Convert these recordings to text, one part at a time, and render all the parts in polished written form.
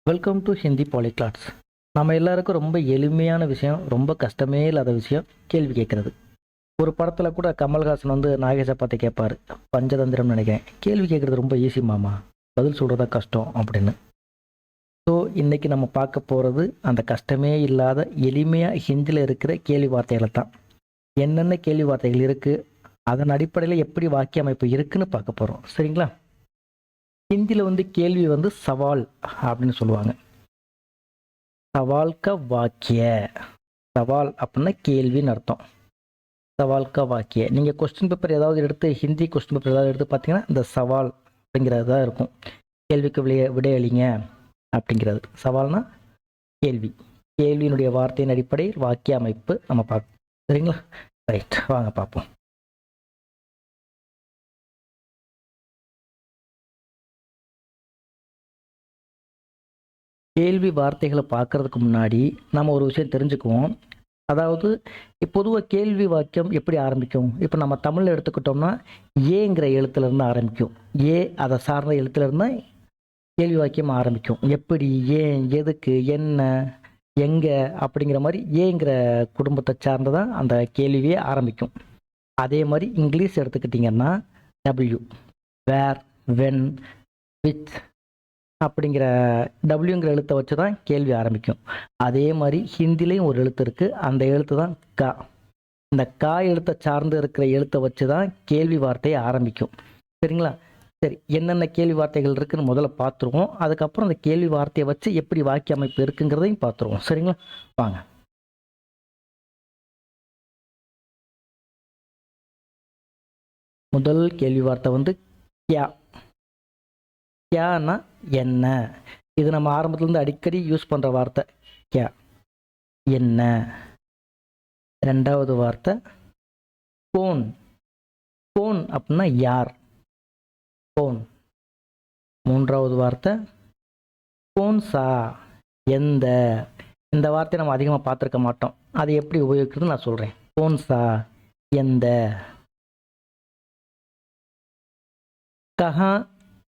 Welcome to Hindi பாலிக்ளாட்ஸ். நம்ம எல்லாருக்கும் ரொம்ப எளிமையான விஷயம், ரொம்ப கஷ்டமே இல்லாத விஷயம் கேள்வி கேட்குறது. ஒரு படத்தில் கூட கமல்ஹாசன் வந்து நாகேஷை பார்த்து கேட்பார், பஞ்சதந்திரம் நினைக்கிறேன், கேள்வி கேட்குறது ரொம்ப ஈஸி மாமா, பதில் சொல்கிறதா கஷ்டம் அப்படின்னு. ஸோ இன்றைக்கி நம்ம பார்க்க போகிறது அந்த கஷ்டமே இல்லாத எளிமையாக ஹிந்தியில் இருக்கிற கேள்வி வார்த்தைகளை தான். என்னென்ன கேள்வி வார்த்தைகள் இருக்குது, அதன் அடிப்படையில் எப்படி வாக்கிய அமைப்பு இருக்குன்னு பார்க்க போகிறோம். சரிங்களா? ஹிந்தியில் வந்து கேள்வி வந்து சவால் அப்படின்னு சொல்லுவாங்க. சவால் கா வாக்கிய, சவால் அப்படின்னா கேள்வின்னு அர்த்தம். சவால் கா வாக்கிய, நீங்கள் கொஸ்டின் பேப்பர் ஏதாவது எடுத்து, ஹிந்தி கொஸ்டின் பேப்பர் ஏதாவது எடுத்து பார்த்தீங்கன்னா இந்த சவால் அப்படிங்கிறது தான் இருக்கும். கேள்விக்கு விடையளிங்க அப்படிங்கிறது. சவால்னா கேள்வி, கேள்வியினுடைய வார்த்தையின் அடிப்படையில் வாக்கிய அமைப்பு நம்ம பார்ப்போம். சரிங்களா? ரைட், வாங்க பார்ப்போம். கேள்வி வார்த்தைகளை பார்க்கறதுக்கு முன்னாடி நம்ம ஒரு விஷயம் தெரிஞ்சுக்குவோம். அதாவது பொதுவாக கேள்வி வாக்கியம் எப்படி ஆரம்பிக்கும்? இப்போ நம்ம தமிழில் எடுத்துக்கிட்டோம்னா ஏங்கிற எழுத்துலேருந்து ஆரம்பிக்கும். ஏ அதை சார்ந்த எழுத்துலேருந்து கேள்வி வாக்கியம் ஆரம்பிக்கும். எப்படி, ஏன், எதுக்கு, என்ன, எங்கே அப்படிங்கிற மாதிரி ஏங்கிற குடும்பத்தை சார்ந்ததான் அந்த கேள்வியே ஆரம்பிக்கும். அதே மாதிரி இங்கிலீஷ் எடுத்துக்கிட்டிங்கன்னா டபிள்யூ, வேர், வென், விச் அப்படிங்கிற டபிள்யூங்கிற எழுத்தை வச்சு தான் கேள்வி ஆரம்பிக்கும். அதே மாதிரி ஹிந்திலையும் ஒரு எழுத்து இருக்குது, அந்த எழுத்து தான் கா. இந்த கா எழுத்தை சார்ந்து இருக்கிற எழுத்தை வச்சு தான் கேள்வி வார்த்தையை ஆரம்பிக்கும். சரிங்களா? சரி, என்னென்ன கேள்வி வார்த்தைகள் இருக்குன்னு முதல்ல பார்த்துருவோம். அதுக்கப்புறம் அந்த கேள்வி வார்த்தையை வச்சு எப்படி வாக்கிய அமைப்பு இருக்குங்கிறதையும் பார்த்துருவோம். சரிங்களா? வாங்க. முதல் கேள்வி வார்த்தை வந்து கியா. கியானா என்ன? இது நம்ம ஆரம்பத்துலேருந்து அடிக்கடி யூஸ் பண்ணுற வார்த்தை. கியா என்ன. ரெண்டாவது வார்த்தை கோன். கோன் அப்படின்னா யார், கோன். மூன்றாவது வார்த்தை கோன்சா, எந்த. இந்த வார்த்தையை நம்ம அதிகமாக பார்த்துருக்க மாட்டோம், அதை எப்படி உபயோகிக்கிறது நான் சொல்கிறேன். கோன்சா, எந்த. கஹா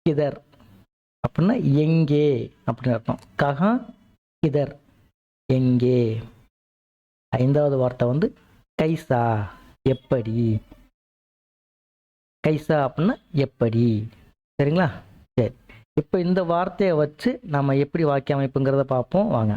கிதர் அப்படின்னா எங்கே அப்படின்னு அர்த்தம். கஹா கிதர், எங்கே. ஐந்தாவது வார்த்தை வந்து கைசா, எப்படி. கைசா அப்படின்னா எப்படி. சரிங்களா? சரி, இப்போ இந்த வார்த்தையை வச்சு நம்ம எப்படி வாக்கிய அமைப்புங்கிறத பார்ப்போம். வாங்க.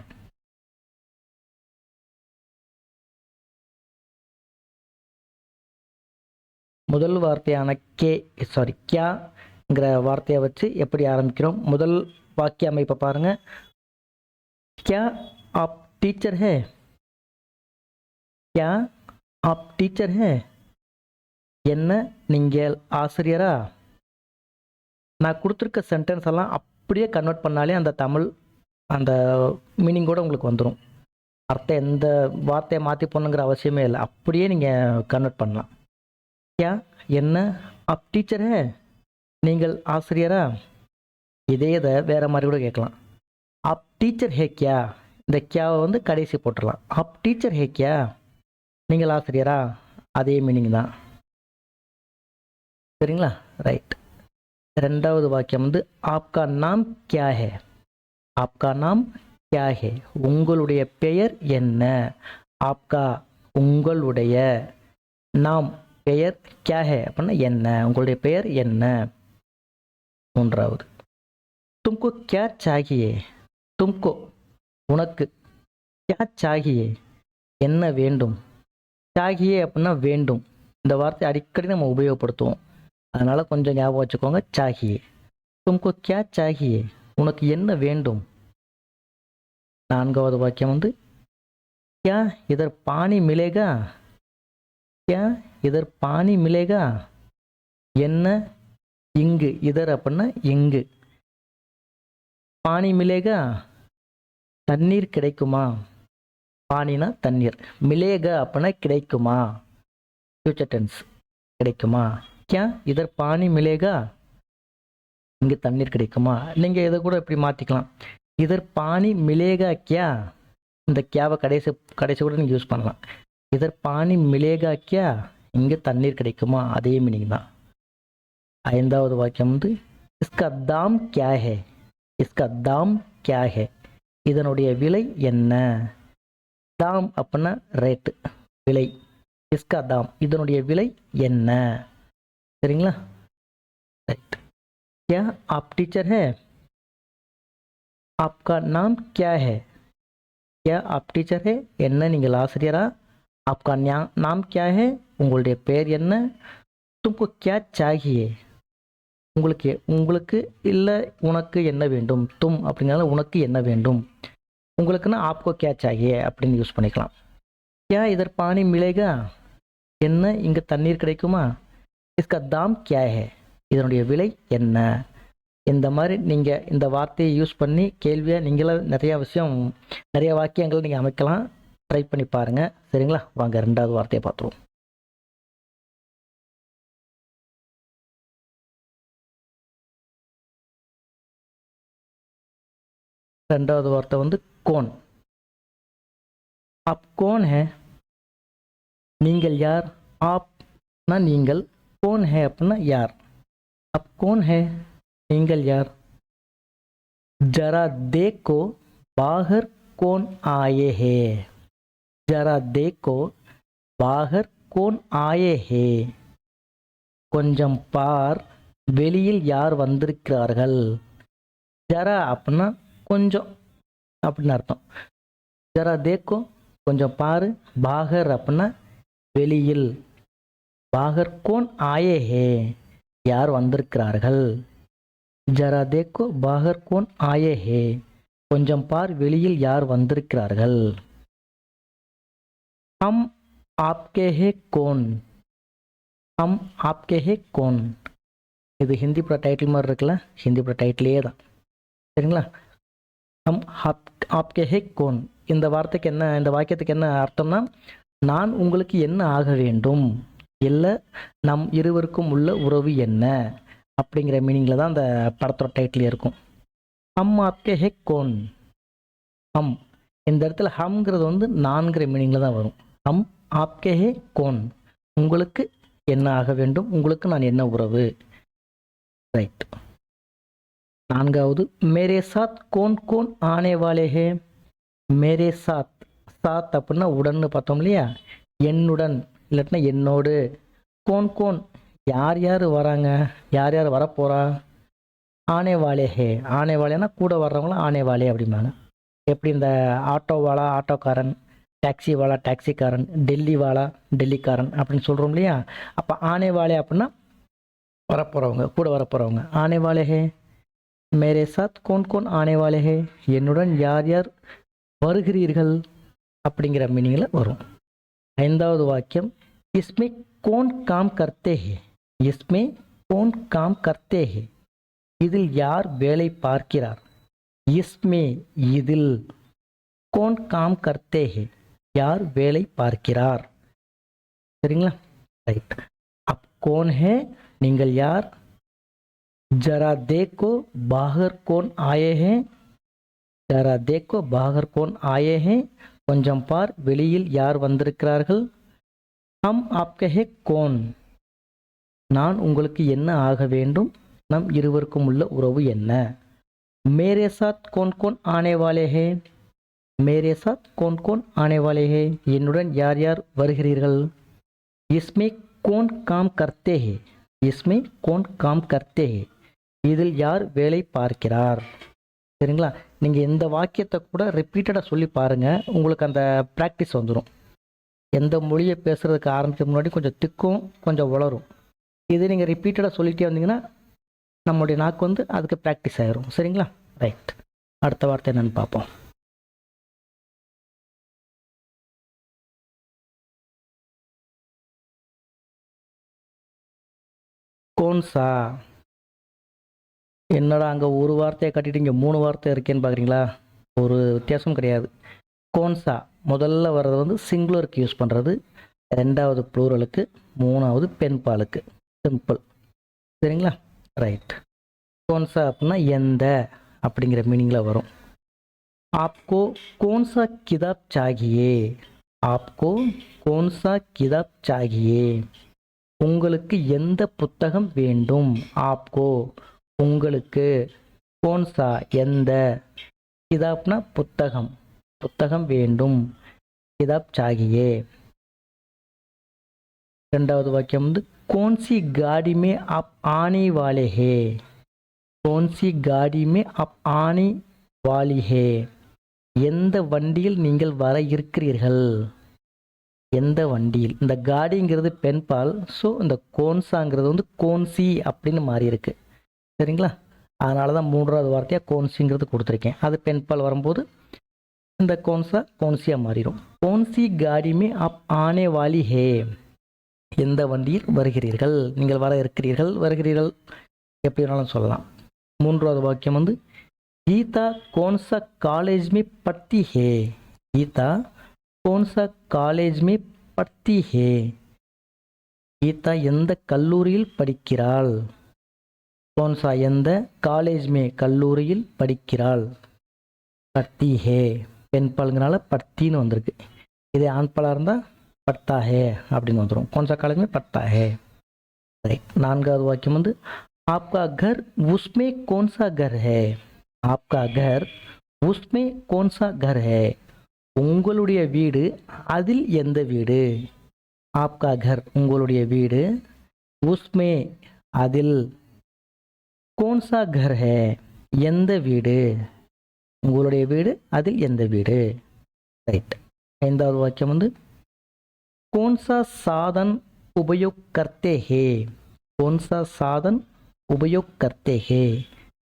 முதல் வார்த்தையான கியாங்கிற வார்த்தையை வச்சு எப்படி ஆரம்பிக்கிறோம்? முதல் வாக்கிய அமைப்பை பாருங்க. क्या आप टीचर है? क्या आप टीचर है? என்ன நீங்கள் ஆசிரியரா? நான் கொடுத்துருக்க சென்டென்ஸ் எல்லாம் அப்படியே கன்வெர்ட் பண்ணாலே அந்த தமிழ் அந்த மீனிங்கோடு உங்களுக்கு வந்துடும். அர்த்தம் எந்த வார்த்தையை மாற்றி போடணுங்கிற அவசியமே இல்லை, அப்படியே நீங்கள் கன்வெர்ட் பண்ணலாம். क्या என்ன, आप टीचर है, நீங்கள் ஆசிரியரா? இதே இதை வேறு மாதிரி கூட கேட்கலாம். आप टीचर है क्या, இந்த கியாவை வந்து கடைசி போட்டுடலாம். आप टीचर है क्या, நீங்கள் ஆசிரியரா? அதே மீனிங் தான். சரிங்களா? ரைட். ரெண்டாவது வாக்கியம் வந்து ஆப்கா நாம் கியா ஹே. ஆப்கா நாம் கியா ஹே, உங்களுடைய பெயர் என்ன. ஆப்கா உங்களுடைய, நாம் பெயர், கியா ஹே அப்படின்னா என்ன, உங்களுடைய பெயர் என்ன. மூன்றாவது தும்கோ கியா சாகியே. தும்கோ உனக்கு, கியா சாகியே என்ன வேண்டும். சாகியே அப்படின்னா வேண்டும். இந்த வார்த்தை அடிக்கடி நம்ம உபயோகப்படுத்துவோம், அதனால கொஞ்சம் ஞாபகம் வச்சுக்கோங்க. சாகியே, தும்கோ கியா சாகியே, உனக்கு என்ன வேண்டும். நான்காவது வாக்கியம் வந்து கியா இதர் பானி மிலேகா. கியா இதர் பானி மிலேகா, என்ன இங்கு. இதர் அப்படின்னா இங்கு. பானி மிலேகா தண்ணீர் கிடைக்குமா. பானினா தண்ணீர், மிலேகா அப்படின்னா கிடைக்குமா, ஃபியூச்சர் டென்ஸ், கிடைக்குமா. கியா இதர் பானி மிலேகா, இங்கே தண்ணீர் கிடைக்குமா. நீங்கள் இதை கூட இப்படி மாற்றிக்கலாம், இதர் பானி மிலேகா கியா. இந்த கியாவை கடைசி கூட நீங்கள் யூஸ் பண்ணலாம். இதர் பானி மிலேகா கியா, இங்கே தண்ணீர் கிடைக்குமா, அதே மீனிங் தான். ஐந்தாவது வாக்கியம் வந்து இஸ்கா தாம் கியா ஹே. இஸ்கா தாம் क्या है இதனுடைய விலை என்ன? தாம் அப்படின்னா ரேட்டு, விலை. இஸ்கா தாம் இதனுடைய விலை என்ன? சரிங்களா? ரைட். क्या आप टीचर है? आपका नाम क्या है? क्या आप टीचर है? என்ன நீங்கள் ஆசிரியரா? आपका नाम क्या है? உங்களுடைய பெயர் என்ன? तुमको क्या चाहिए? உங்களுக்கு உங்களுக்கு இல்லை உனக்கு என்ன வேண்டும்? தும் அப்படிங்கிறத உனக்கு என்ன வேண்டும்? உங்களுக்குன்னா ஆப்கோ क्या चाहिए அப்படின்னு யூஸ் பண்ணிக்கலாம். क्या इधर पानी मिलेगा? என்ன இங்கே தண்ணீர் கிடைக்குமா? इसका दाम क्या है? இதனுடைய விலை என்ன? இந்த மாதிரி நீங்கள் இந்த வார்த்தையை யூஸ் பண்ணி கேள்வியை நீங்களே நிறைய வாக்கியங்கள் நீங்கள் அமைக்கலாம். ட்ரை பண்ணி பாருங்கள். சரிங்களா? வாங்க ரெண்டாவது வார்த்தையை பார்த்துருவோம். ரெண்டாவது வார்த்தை வந்து கோன். ஆப் கோன் ஹே? நீங்கள் யார்? ஆப்னா நீங்கள், கோன் ஹே அப்படின்னா யார். ஆப் கோன் ஹே? நீங்கள் யார்? ஜரா தேக்கோ பாகர் கோன் ஆயே ஹே. ஜரா தேக்கோ பாகர் கோன் ஆயே ஹே. கொஞ்சம் பார், வெளியில் யார் வந்திருக்கிறார்கள். ஜரா அப்படின்னா கொஞ்சம் அப்படின்னு அர்த்தம். ஜரா தேக்கோ கொஞ்சம் பாரு, பாகர் அப்படின்னா வெளியில், பாகர் கோன் ஆயே ஹே யார் வந்திருக்கிறார்கள். ஜரா தேக்கோ பாகர் கோன் ஆயே ஹே கொஞ்சம் பார், வெளியில் யார் வந்திருக்கிறார்கள். ஹம் ஆப்கே ஹே கோன். ஹம் ஆப்கே ஹே கோன். இது ஹிந்தி பட டைட்டில் மாதிரி இருக்குல்ல, ஹிந்தி பட டைட்டிலே தான். சரிங்களா? ஹம் ஆப்கே ஹே கோன். இந்த வார்த்தைக்கு என்ன, இந்த வாக்கியத்துக்கு என்ன அர்த்தம்னா, நான் உங்களுக்கு என்ன ஆக வேண்டும், இல்லை நம் இருவருக்கும் உள்ள உறவு என்ன அப்படிங்கிற மீனிங்கில் தான் அந்த படத்தோட டைட்டில் இருக்கும். ஹம் ஆப்கே ஹே கோன். ஹம் இந்த இடத்துல ஹம்ங்கிறது வந்து நான்கிற மீனிங்கில் தான் வரும். ஹம் ஆப்கே ஹே கோன், உங்களுக்கு என்ன ஆக வேண்டும், உங்களுக்கு நான் என்ன உறவு. ரைட். நான்காவது மேரே சாத் கோன் கோன் ஆனே வாலே ஹே. மேரே சாத், சாத் அப்படின்னா உடன்னு பார்த்தோம் இல்லையா, என்னுடன் இல்லாட்டினா என்னோடு. கோன் கோன் யார் யார் வராங்க, யார் யார் வரப்போகிறா. ஆனே வாலே ஹே, ஆனே வாலேனா கூட வர்றவங்களாம் ஆனே வாலே அப்படிம்பாங்க. எப்படி இந்த ஆட்டோவாலா ஆட்டோக்காரன், டாக்ஸி வாலா டாக்ஸிக்காரன், டெல்லி வாலா டெல்லிக்காரன் அப்படின்னு சொல்கிறோம் இல்லையா. அப்போ ஆனே வாலே அப்படின்னா வரப்போகிறவங்க, கூட வரப்போகிறவங்க. ஆனே வாலே ஹே. மேரே சாத் கோன் கோன் ஆனே வாலே ஹே, என்னுடன் யார் யார் வருகிறீர்கள் அப்படிங்கிற மீனிங்கில் வரும். ஐந்தாவது வாக்கியம் இஸ்மே கோன் காம் கர்த்தே ஹே. இஸ்மே கோன் காம் கர்த்தே ஹே, இதில் யார் வேலை பார்க்கிறார். இஸ்மே இதில், கோன் காம் கர்த்தே ஹே யார் வேலை பார்க்கிறார். சரிங்களா? ரைட். அப் கோன் ஹே நீங்கள் யார். ஜரா தேக்கோ பாகர் கோன் ஆயே ஹே. ஜரா தேக்கோ பாகர் கோன் ஆயே ஹே கொஞ்சம் பார், வெளியில் யார் வந்திருக்கிறார்கள். ஹம் ஆப்கே ஹே கோன், நான் உங்களுக்கு என்ன ஆக வேண்டும், நம் இருவருக்கும் உள்ள உறவு என்ன. மேரே சாத் கோன் கோன் ஆனே வாலே ஹே. மேரே சாத் கோன் கோன் ஆனே வாலே ஹே, என்னுடன் யார் யார் வருகிறீர்கள். இஸ்மே கோன் காம் கர்த்தே ஹே. இஸ்மே கோன் காம் கர்த்தே ஹே, இதில் யார் வேலை பார்க்கிறார். சரிங்களா? நீங்கள் இந்த வாக்கியத்தை கூட ரிப்பீட்டடாக சொல்லி பாருங்கள், உங்களுக்கு அந்த ப்ராக்டிஸ் வந்துடும். எந்த மொழியை பேசுகிறதுக்கு ஆரம்பிக்க முன்னாடி கொஞ்சம் திக்கும் கொஞ்சம் வளரும். இது நீங்கள் ரிப்பீட்டடாக சொல்லிகிட்டே வந்தீங்கன்னா நம்மளுடைய நாக்கு வந்து அதுக்கு ப்ராக்டிஸ் ஆயிரும். சரிங்களா? ரைட். அடுத்த வார்த்தை என்னன்னு பார்ப்போம். கோன்சா. என்னடா அங்கே ஒரு வார்த்தையை கட்டிட்டு இங்கே 3 வார்த்தை இருக்கேன்னு பார்க்குறீங்களா? ஒரு வித்தியாசமும் கிடையாது. கோன்சா முதல்ல வர்றது வந்து சிங்குலருக்கு யூஸ் பண்ணுறது, ரெண்டாவது ப்ளூரலுக்கு, மூணாவது பெண் பாலுக்கு. சிம்பிள். சரிங்களா? ரைட். கோன்சா அப்படின்னா எந்த அப்படிங்கிற மீனிங்கில் வரும். ஆப்கோ கோன்சா கிதாப் சாகியே. ஆப்கோ கோன்சா கிதாப் சாகியே, உங்களுக்கு எந்த புத்தகம் வேண்டும். ஆப்கோ உங்களுக்கு, கோன்சா எந்த, கிதாப்னா புத்தகம், புத்தகம் வேண்டும். கிதாப் சாகியே. ரெண்டாவது வாக்கியம் வந்து கோன்சி காடி மே அப் ஆனே வாலே ஹே. கோன்சி காடி மே அப் ஆனே வாலி ஹே. எந்த வண்டியில் நீங்கள் வர இருக்கிறீர்கள். எந்த வண்டியில். இந்த காடிங்கிறது பெண்பால். ஸோ இந்த கோன்சாங்கிறது வந்து கோன்சி அப்படின்னு மாறி இருக்கு. சரிங்களா? அதனால தான் மூன்றாவது வார்த்தையாக கோன்சிங்கிறது கொடுத்துருக்கேன். அது பெண்பால் வரும்போது இந்த கோன்சா கோன்சியாக மாறிடும். கோன்சி காடிமே அப் ஆனே வாலி ஹே. எந்த வண்டியில் வருகிறீர்கள். நீங்கள் வர இருக்கிறீர்கள், வருகிறீர்கள், எப்படி வேணாலும் சொல்லலாம். மூன்றாவது வாக்கியம் வந்து கீதா கோன்சா காலேஜ் மே பட்தி ஹே. கீதா கோன்சா காலேஜ் மே பட்தி ஹே. கீதா எந்த கல்லூரியில் படிக்கிறாள். கோன்சா எந்த, காலேஜ் மே கல்லூரியில் படிக்கிறாள். பட்தி ஹே பெண்பாலுங்கனால பட்தின்னு வந்திருக்கு. இதே ஆண்பாலாக இருந்தால் பட்டா ஹே அப்படின்னு வந்துடும். கோன்சா காலேஜ் மே பட்டா ஹே. ரைட். நான்காவது வாக்கியம் வந்து ஆப்கா கர் உஸ்மே கோன்சா கர் ஹே. ஆப்கா கர் உஸ்மே கோன்சா கர் ஹே. உங்களுடைய வீடு, அதில் எந்த வீடு. ஆப்கா கர் உங்களுடைய வீடு, உஸ்மே அதில், கோன்சா கர் ஹே எந்த வீடு. உங்களுடைய வீடு, அதில் எந்த வீடு. ரைட். ஐந்தாவது வாக்கியம் வந்து கோன்சா சாதன் உபயோக் கர்த்தே ஹே. கோன்சா சாதன் உபயோக் கர்த்தே ஹே.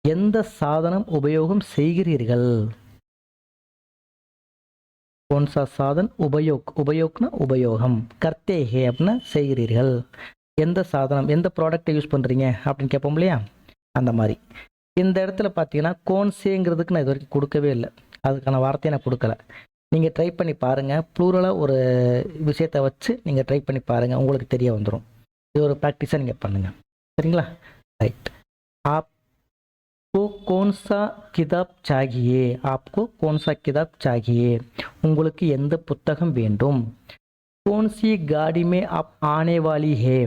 எந்த சாதனம் உபயோகம் செய்கிறீர்கள். கோன்சா சாதன் உபயோக், உபயோக்னா உபயோகம், கர்த்தே ஹே அப்படின்னா செய்கிறீர்கள். எந்த சாதனம், எந்த ப்ராடக்டை யூஸ் பண்ணுறீங்க அப்படின்னு கேட்போம் இல்லையா, அந்த மாதிரி. இந்த இடத்துல பார்த்தீங்கன்னா கோன்சேங்கிறதுக்கு நான் இது வரைக்கும் கொடுக்கவே இல்லை. அதுக்கான வார்த்தையை நான் கொடுக்கல. நீங்கள் ட்ரை பண்ணி பாருங்கள். ப்ளூரலாக ஒரு விஷயத்தை வச்சு நீங்கள் ட்ரை பண்ணி பாருங்கள், உங்களுக்கு தெரிய வந்துடும். இது ஒரு ப்ராக்டிஸாக நீங்கள் பண்ணுங்கள். சரிங்களா? ரைட். आपको कौन सा किताब चाहिए. आपको कौन सा किताब चाहिए. உங்களுக்கு எந்த புத்தகம் வேண்டும். कौन सी गाड़ी में आप आने वाली है.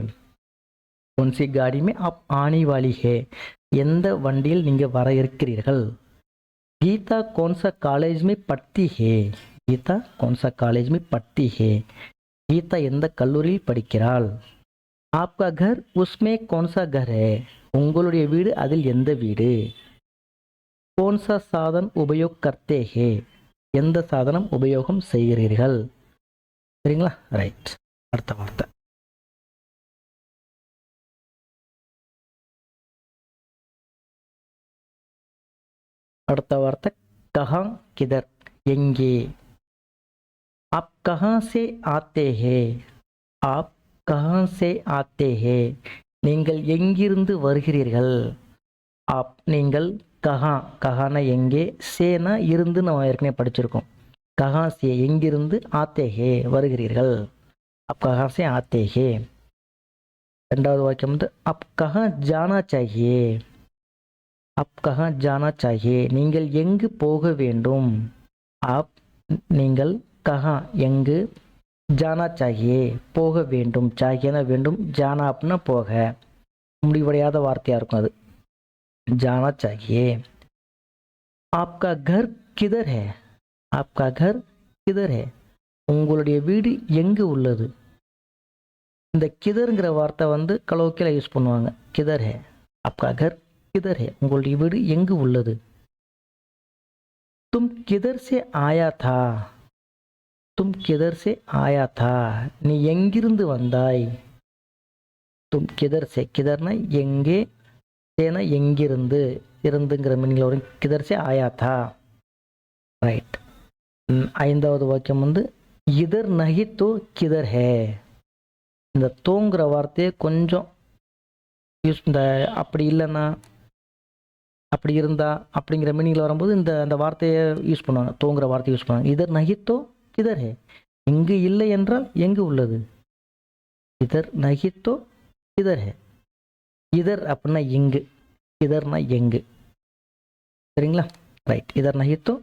कौन सी गाड़ी में आप आने वाली है. எந்த வண்டியில் நீங்கள் வர இருக்கிறீர்கள். கீதா कौन सा कॉलेज में पढ़ती है. கீதா कौन सा कॉलेज में पढ़ती है. கீதா எந்த கல்லூரியில் படிக்கிறாள். आपका घर उसमें कौन सा घर है. உங்களுடைய வீடு, அதில் எந்த வீடு. कौन सा साधन उपयोग करते हैं. எந்த சாதனம் உபயோகம் செய்கிறீர்கள். சரிங்களா? ரைட். அடுத்த வார்த்தை. அடுத்த வார்த்தை கஹா கிதர் எங்கே. आप कहाँ से आते हैं. आप कहाँ से आते हैं. நீங்கள் எங்கிருந்து வருகிறீர்கள். ஆப் நீங்கள், கஹா கஹானா எங்கே, சேனா இருந்து நம்ம ஏற்கனவே படிச்சிருக்கோம். கஹா சே எங்கிருந்து, ஆத்தே ஹே வருகிறீர்கள். அப் கஹா சே ஆத்தே ஹே. ரெண்டாவது வாக்கியம் வந்து அப் கஹா ஜானா சாஹியே. அப் கஹா ஜானா சாஹியே நீங்கள் எங்கு போக வேண்டும். ஆப் நீங்கள், கஹா எங்கு, ஜானா சாஹியே போக வேண்டும். சாஹியனா வேண்டும், ஜானா அப்படின்னா போக, முடிவடையாத வார்த்தையாக இருக்கும் அது. ஜானா சாஹியே. ஆப்கா கர் கிதர் ஹே. ஆப்கா கர் கிதர் ஹே. உங்களுடைய வீடு எங்கு உள்ளது. இந்த கிதருங்கிற வார்த்தை வந்து கலோக்கியில் யூஸ் பண்ணுவாங்க. கிதர் ஹே. ஆப்கா கர் கிதர் ஹே. உங்களுடைய வீடு எங்கு உள்ளது. தும் கிதர் சே ஆயா தா. தும் கிதர் சே ஆயா தா. நீ எங்கிருந்து வந்தாய். தும் கிதர் சே, கிதர்னா எங்கே, சேனா எங்கிருந்து, இருந்துங்கிற மீனிங்கில் வரும். கிதர் சே ஆயா தா. ரைட். ஐந்தாவது வாக்கியம் வந்து இதர் நஹி தோ கிதர் ஹே. இந்த தோங்கிற வார்த்தையை கொஞ்சம் யூஸ், இந்த அப்படி இல்லைன்னா, அப்படி இருந்தா அப்படிங்கிற மீனிங்கில் வரும்போது இந்த அந்த வார்த்தையை யூஸ் பண்ணுவாங்க. தோங்கிற வார்த்தையை யூஸ் பண்ணுவாங்க. இதர் நஹித்தோ கிதர் ஹே. இங்கு இல்லை என்றால் எங்கு உள்ளது. இதர் நஹித்தோ கிதர் ஹே. இதர் அப்படின்னா இங்கு, இதர்னா எங்கு. சரிங்களா? ரைட். இதர் நஹித்தோ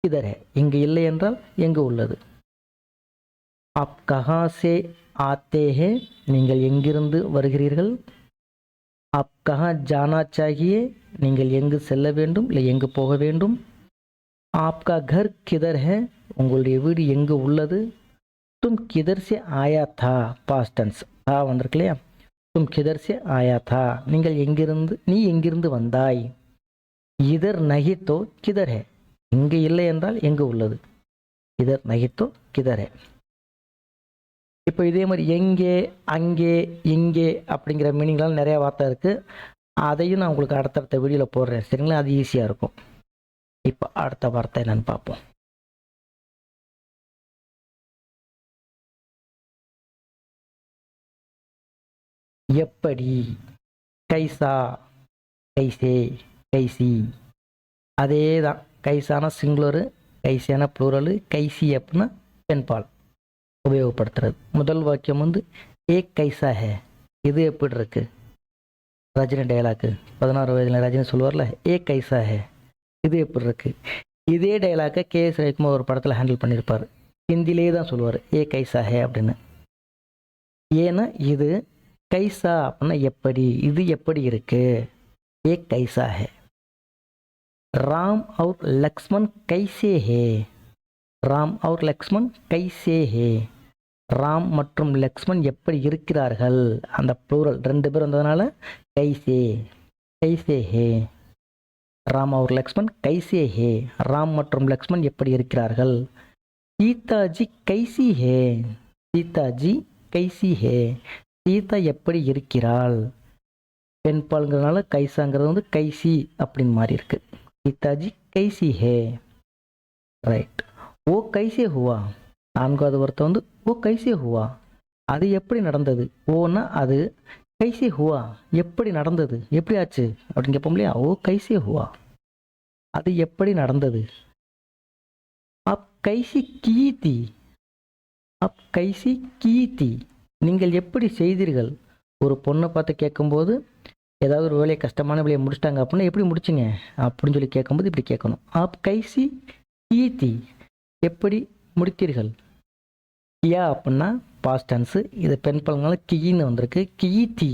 கிதர் ஹே. இங்கு இல்லை என்றால் எங்கு உள்ளது. ஆப் கஹா சே ஆத்தே ஹே. நீங்கள் எங்கிருந்து வருகிறீர்கள். ஆப் கஹா ஜானா சாஹியே. நீங்கள் எங்கு செல்ல வேண்டும், இல்லை எங்கு போக வேண்டும். आपका घर किधर है உங்களுடைய வீடு எங்கு உள்ளது. तुम किधर से आया था past tense தா வந்திருக்கு இல்லையா. तुम किधर से आया था நீங்கள் எங்கிருந்து நீ எங்கிருந்து வந்தாய். इधर नहीं तो किधर है இங்கு இல்லை என்றால் எங்கு உள்ளது. इधर नहीं तो किधर है. இப்போ இதே மாதிரி எங்கே அங்கே இங்கே அப்படிங்கிற மீனிங்லாம் நிறைய வார்த்தை இருக்குது. அதையும் நான் உங்களுக்கு அடுத்தடுத்த வீடியோவில் போடுறேன் சரிங்களா. அது ஈஸியாக இருக்கும். இப்போ அடுத்த வார்த்தை என்னன்னு பார்ப்போம். எப்படி, கைசா, கைசே, கைசி. அதே தான். கைசான சிங்குலரு, கைசியான ப்ளூரலு, கைசி அப்படின்னா பெண்பால் உபயோகப்படுத்துறது. முதல் வாக்கியம் வந்து ஏக் கைசா ஹே இது எப்படி இருக்கு. ரஜினி டைலாக்கு 16 வயதில் ரஜினி சொல்லுவார்ல ஏக் கைசா ஹே இது எப்படி இருக்கு. இதே டைலாக்கை கேஎஸ் ரவிக்குமார் ஒரு படத்தில் ஹேண்டில் பண்ணியிருப்பார். ஹிந்திலே தான் சொல்லுவார் ஏ கைசா ஹே அப்படின்னு. ஏன்னா இது கைசா அப்படின்னா எப்படி, இது எப்படி இருக்கு. ஏ கைசா ஹே. ராம் और लक्ष्मण कैसे है. ராம் और लक्ष्मण कैसे है. ராம் மற்றும் லக்ஷ்மண் எப்படி இருக்கிறார்கள். அந்த ப்ளூரல் 2 பேர் வந்ததுனால கைசே, கைசே ஹே. ராம் और लक्ष्मण कैसे है. ராம் மற்றும் லக்ஷ்மண் எப்படி இருக்கிறார்கள். சீதாஜி கைசி ஹே. சீதாஜி கைசி ஹே. சீதா எப்படி இருக்கிறாள். பெண்பால்ங்கிறதுனால கைசாங்கிறது வந்து கைசி அப்படின்னு மாறி இருக்கு. சீதாஜி கைசி ஹே. ரைட். ஓ கைசே ஹுவா. 4வது வார்த்தை வந்து ஓ கைசே ஹுவா அது எப்படி நடந்தது. ஓன்னா அது, கைசே ஹுவா எப்படி நடந்தது, எப்படி ஆச்சு அப்படின்னு கேட்போம் இல்லையா. ஓ கைசே ஹுவா அது எப்படி நடந்தது. அப் கைசி கீதி. அப் கைசி கீதி நீங்கள் எப்படி செய்தீர்கள். ஒரு பொண்ணை பார்த்து கேட்கும்போது ஏதாவது ஒரு வேலையை கஷ்டமான வேலையை முடிச்சிட்டாங்க அப்படின்னா எப்படி முடிச்சிங்க அப்படின்னு சொல்லி கேட்கும்போது இப்படி கேட்கணும். ஆப் கைசி கீதி எப்படி முடித்தீர்கள். கியா அப்படின்னா பாஸ்ட் டென்ஸு. இது பெண் பால்னால கீன்னு வந்திருக்கு. கீதி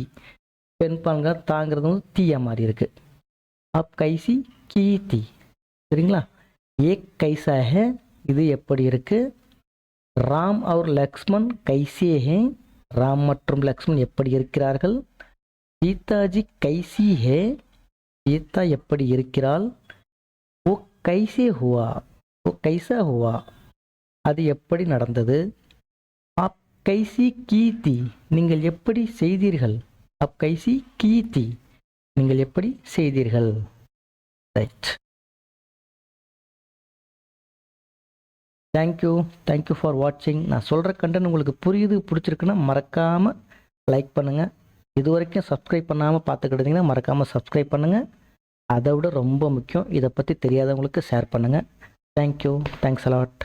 பெண் பால்னால தாங்கிறது வந்து தீயா மாறி இருக்கு. ஆப் கைசி கீதி சரிங்களா. ஏக் கைசா ஹே இது எப்படி இருக்கு. ராம் और லக்ஷ்மண் கைசே ஹே. ராம் மற்றும் லக்ஷ்மண் எப்படி இருக்கிறார்கள். சீதாஜி கைசி ஹே. சீதா எப்படி இருக்கிறாள். ஓ கைசே ஹுவா. ஓ கைசா ஹுவா அது எப்படி நடந்தது. ஆப் கைசி கீதி நீங்கள் எப்படி செய்தீர்கள். ஆப் கைசி கீதி நீங்கள் எப்படி செய்தீர்கள். ரைட். தேங்க்யூ ஃபார் வாட்சிங். நான் சொல்கிற கண்டென்ட் உங்களுக்கு புரியுது, பிடிச்சிருக்குன்னா மறக்காமல் லைக் பண்ணுங்கள். இது வரைக்கும் சப்ஸ்கிரைப் பண்ணாமல் பார்த்துக்கிட்டு இருந்தீங்கன்னா மறக்காமல் சப்ஸ்கிரைப் பண்ணுங்கள். அதை விட ரொம்ப முக்கியம், இதை பற்றி தெரியாதவங்களுக்கு ஷேர் பண்ணுங்கள். தேங்க்யூ. Thanks a lot.